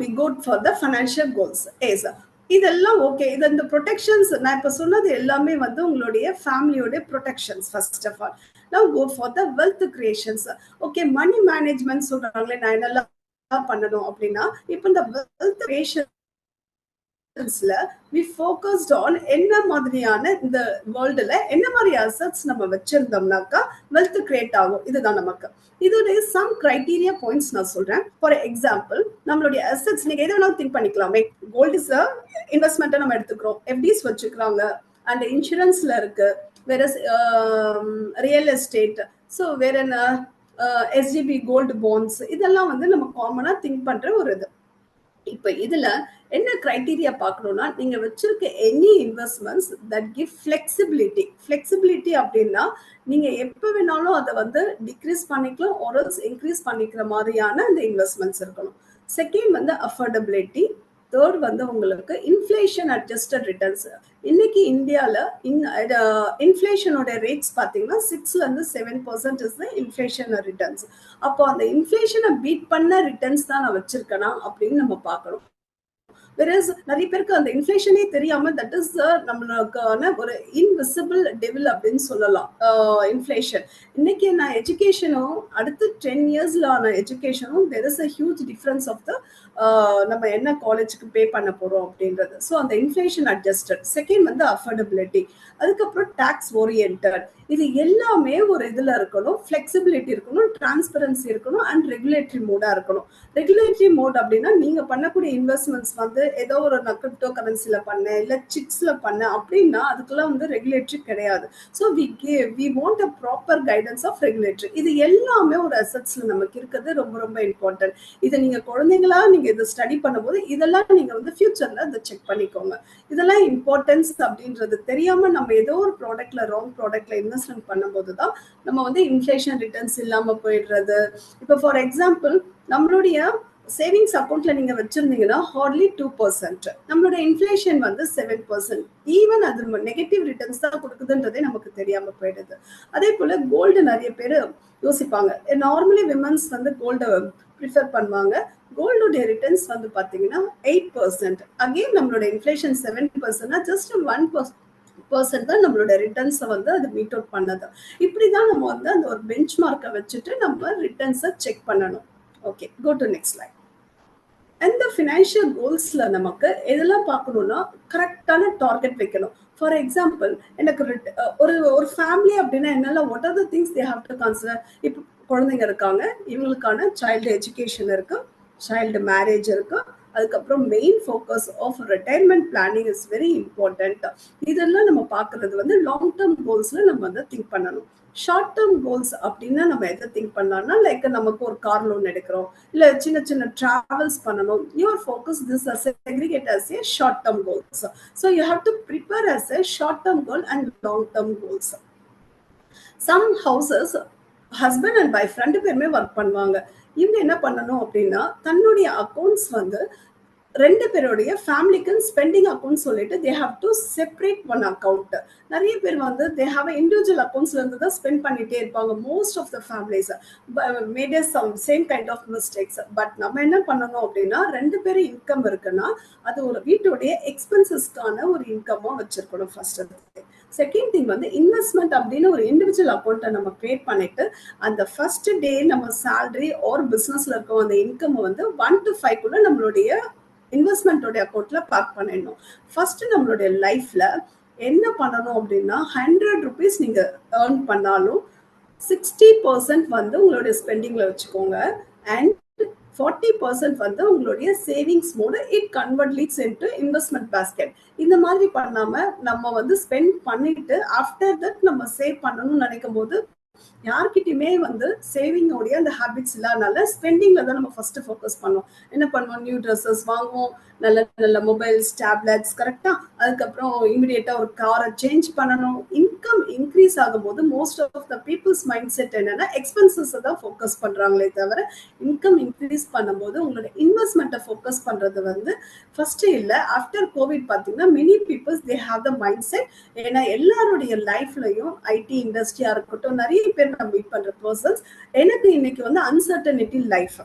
we go for the financial goals. Yes, இதெல்லாம் okay. இது இந்த ப்ரொடெக்ஷன்ஸ் நான் இப்ப சொன்னது எல்லாமே வந்து உங்களுடைய ஃபேமிலியோட protections first of all. Now go for the wealth creations. Okay, money management சொல்றாங்களே, நான் என்னெல்லாம் பண்ணணும் அப்படின்னா, இப்போ இந்த wealth creation we focused on என்ன மாதிரியான இந்த வேர்ல்டுல என்ன மாதிரி அசெட்ஸ் நம்ம வச்சிருந்தோம்னாக்கா வெல்த் கிரியேட் ஆகும். இதுதான் நமக்கு. இதோடைய சம் கிரைட்டீரியா பாயிண்ட்ஸ் நான் சொல்றேன். ஃபார் எக்ஸாம்பிள், நம்மளுடைய அசெட்ஸ் நீங்க எதை வேணாலும் திங்க் பண்ணிக்கலாமே. கோல்டு இஸ் இன்வெஸ்ட்மெண்ட்டை நம்ம எடுத்துக்கிறோம், எஃப்டிஸ் வச்சுக்கிறாங்க, அண்ட் இன்சூரன்ஸ்ல இருக்கு, வேற ரியல் எஸ்டேட், ஸோ வேற என்ன எஸ்ஜிபி கோல்டு பாண்ட்ஸ், இதெல்லாம் வந்து நம்ம காமனா திங்க் பண்ற ஒரு இது. இப்ப இதுல என்ன கிரைட்டீரியா பார்க்கணும்னா, நீங்க வச்சிருக்க any investments that give flexibility அப்படின்னா நீங்க எப்ப வேணாலும் அதை வந்து டிக்ரீஸ் பண்ணிக்கலாம், ஒரு இன்க்ரீஸ் பண்ணிக்கிற மாதிரியான இந்த இன்வெஸ்ட்மெண்ட்ஸ் இருக்கணும். செகண்ட் வந்து அஃபோர்டபிலிட்டி. தேர்ட் வந்து உங்களுக்கு இன்ஃபிளேஷன் அட்ஜஸ்டட் ரிட்டர்ன்ஸ். இன்னைக்கு இந்தியால இன்ஃபிளேஷனோட ரேட்ஸ் பார்த்தீங்கன்னா 6-7% இஸ் த இன்ஃபிளேஷன் ரிட்டர்ன்ஸ். அப்போ அந்த இன்ஃபிளேஷனை பீட் பண்ண ரிட்டர்ன்ஸ் தான் நான் வச்சிருக்கேனா அப்படின்னு நம்ம பார்க்கணும். நிறைய பேருக்கு அந்த இன்ஃபிளேஷனே தெரியாம தட் இஸ் நம்மளுக்கான ஒரு இன்விசிபிள் டெவில் அப்படின்னு சொல்லலாம். இன்ஃபிளேஷன் இன்னைக்கு நான் எஜுகேஷனும் அடுத்த 10 இயர்ஸ்ல ஆன எஜுகேஷனும் there is a huge difference of the நம்ம என்ன காலேஜுக்கு பே பண்ண போறோம் அப்படின்றது. ஸோ அந்த இன்ஃபிளேஷன் அட்ஜஸ்டட். செகண்ட் வந்து அஃபோர்டபிலிட்டி. அதுக்கப்புறம் டாக்ஸ் ஓரியன்டட். இது எல்லாமே ஒரு இதுல இருக்கணும். ஃபிளெக்சிபிலிட்டி இருக்கணும், டிரான்ஸ்பரன்சி இருக்கணும், அண்ட் ரெகுலேட்டரி மோடா இருக்கணும். ரெகுலேட்டரி மோட் அப்படின்னா நீங்க பண்ணக்கூடிய இன்வெஸ்ட்மெண்ட்ஸ் வந்து ஏதோ ஒரு கிரிப்டோ கரன்சில பண்ண இல்ல சிட்ஸ்ல பண்ண அப்படின்னா அதுக்கெல்லாம் வந்து ரெகுலேட்டரி கிடையாது. So we want a proper guidance of regulatory. இது எல்லாமே ஒரு அசெட்ஸ்ல நமக்கு இருக்கிறது ரொம்ப ரொம்ப இம்பார்ட்டன்ட். இதை நீங்க குழந்தைங்களா நீங்க இதை ஸ்டடி பண்ணும்போது இதெல்லாம் நீங்க வந்து ஃபியூச்சர்ல இதை செக் பண்ணிக்கோங்க. இதெல்லாம் இம்பார்ட்டன்ஸ் அப்படின்றது தெரியாம நம்ம ஏதோ ஒரு ப்ராடக்ட்ல ராங் ப்ராடக்ட்ல இன்வெஸ்ட்மெண்ட் பண்ணும்போது தான் நம்ம வந்து இன்ஃபிளேஷன் ரிட்டர்ன்ஸ் இல்லாம போயிடுறது. இப்போ ஃபார் எக்ஸாம்பிள், நம்மளுடைய சேவிங்ஸ் அக்கௌண்ட்ல நீங்க வச்சிருந்தீங்கன்னா ஹார்ட்லி 2%, நம்மளோட இன்ஃபிளேஷன் வந்து 7%. ஈவன் அது நெகட்டிவ் ரிட்டர்ன்ஸ் தான் கொடுக்குதுன்றதே நமக்கு தெரியாம போயிடுது. அதே போல கோல்டு நிறைய பேர் யோசிப்பாங்க. நார்மலி விமன்ஸ் வந்து கோல்டு ப்ரிஃபர் பண்ணுவாங்க. கோல்டுடைய ரிட்டர்ன்ஸ் வந்து பாத்தீங்கன்னா 8%. அகெயின் நம்மளோட இன்ஃபிளேஷன் 7%, ஜஸ்ட் 1% தான் நம்மளோட ரிட்டர்ன்ஸை வந்து அது மீட் அவுட் பண்ணது. இப்படிதான் நம்ம வந்து அந்த ஒரு பெஞ்ச் மார்க்கை வச்சுட்டு நம்ம ரிட்டர்ன்ஸை செக் பண்ணணும். Okay, go to next slide. அந்த ஃபினான்ஷியல் கோல்ஸ்ல நமக்கு எதெல்லாம் பார்க்கணும்னா கரெக்டான டார்கெட் வைக்கணும். ஃபார் எக்ஸாம்பிள், எனக்கு ஒரு ஃபேமிலி அப்படின்னா என்னெல்லாம் what are the things they have to consider. இப்போ குழந்தைங்க இருக்காங்க, இவங்களுக்கான சைல்டு எஜுகேஷன் இருக்கு, சைல்டு மேரேஜ் இருக்கு, அதுக்கப்புறம் main focus of retirement planning is very important. இதெல்லாம் நம்ம பார்க்கறது வந்து லாங் டேர்ம் கோல்ஸ்ல நம்ம வந்து திங்க் பண்ணணும். ஷார்ட் டேர்ம் கோல்ஸ் அப்படின்னா நம்ம எதை திங்க் பண்ணலாம்னா, லைக் நமக்கு ஒரு கார் லோன் எடுக்கிறோம், இல்ல சின்ன சின்ன டிராவல்ஸ் பண்ணணும். Your focus this as segregate as a short term goals. So you have to prepare as a short term goal and long term goals. Some houses husband and wife 2 பேருமே work பண்ணுவாங்க. இவங்க என்ன பண்ணணும் அப்படின்னா, தன்னுடைய accounts வந்து 2 பேருடைய ஃபேமிலிக்கு ஸ்பெண்டிங் அக்கௌண்ட் சொல்லிட்டு தே have to separate one account. நிறைய பேர் வந்து தே ஹாவ் இண்டிவிஜுவல் அக்கௌண்ட்ஸ்ல இருந்து தான் ஸ்பெண்ட் பண்ணிட்டே இருப்பாங்க. Most of the families made some same kind of mistakes. But நம்ம என்ன பண்ணணும் அப்படின்னா, 2 பேரும் இன்கம் இருக்குன்னா அது ஒரு வீட்டுடைய எக்ஸ்பென்சஸ்க்கான ஒரு இன்கமா வச்சிருக்கணும் ஃபர்ஸ்ட். செகண்ட் திங் வந்து இன்வெஸ்ட்மெண்ட் அப்படின்னு ஒரு இண்டிவிஜுவல் அக்கௌண்ட்டை நம்ம கிரியேட் பண்ணிட்டு அந்த ஃபர்ஸ்ட் டே நம்ம சேலரி ஆர் பிசினஸ்ல இருக்க அந்த இன்கம் வந்து 1 to 5 நம்மளுடைய இன்வெஸ்ட்மெண்டோட அக்கௌண்ட்ல பார்க் பண்ணிடணும். ஃபர்ஸ்ட் நம்மளுடைய லைஃப்ல என்ன பண்ணணும் அப்படின்னா, 100 rupees நீங்க ஏர்ன் பண்ணாலும் 60% வந்து உங்களுடைய ஸ்பெண்டிங்ல வச்சுக்கோங்க, அண்ட் 40% வந்து உங்களுடைய சேவிங்ஸ் மோட it convert leads into investment basket. இந்த மாதிரி பண்ணாம நம்ம வந்து ஸ்பெண்ட் பண்ணிட்டு ஆஃப்டர் தட் நம்ம சேவ் பண்ணணும்னு நினைக்கும் போது யார்கிட்டயுமே வந்து சேவிங்கோடைய அந்த ஹேபிட்ஸ் இல்லாதனால ஸ்பெண்டிங்ல தான் நம்ம ஃபர்ஸ்ட் ஃபோக்கஸ் பண்ணோம். என்ன பண்ணுவோம், நியூ ட்ரெஸ்ஸஸ் வாங்குவோம், நல்ல நல்ல மொபைல்ஸ், டேப்லெட்ஸ், கரெக்டா. அதுக்கப்புறம் இமிடியேட்டா ஒரு காரை சேஞ்ச் பண்ணணும். இன்கம் இன்க்ரீஸ் ஆகும்போது most of the peoples mind set என்னன்னா எக்ஸ்பென்சஸ் தான் ஃபோக்கஸ் பண்றாங்களே தவிர இன்கம் இன்க்ரீஸ் பண்ணும்போது உங்களோட இன்வெஸ்ட்மெண்ட்டை ஃபோக்கஸ் பண்றது வந்து ஃபர்ஸ்ட் இல்ல. ஆஃப்டர் கோவிட் பாத்தீங்கன்னா many peoples they have the mind set. ஏன்னா எல்லாருடைய லைஃப்லயும் ஐடி இண்டஸ்ட்ரியா இருக்கட்டும், நிறைய பேர் நான் மீட் பண்ற பர்சன்ஸ், எனக்கு இன்னைக்கு வந்து அன்சர்டனிட்டி லைஃப்.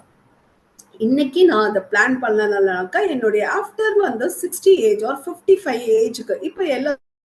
இன்னைக்கு நான் அதை பிளான் பண்ணலனாக்கா என்னுடைய ஆஃப்டர் வந்து 60 ஏஜ் ஆர் 55 ஏஜ்க்கு இப்ப எல்லா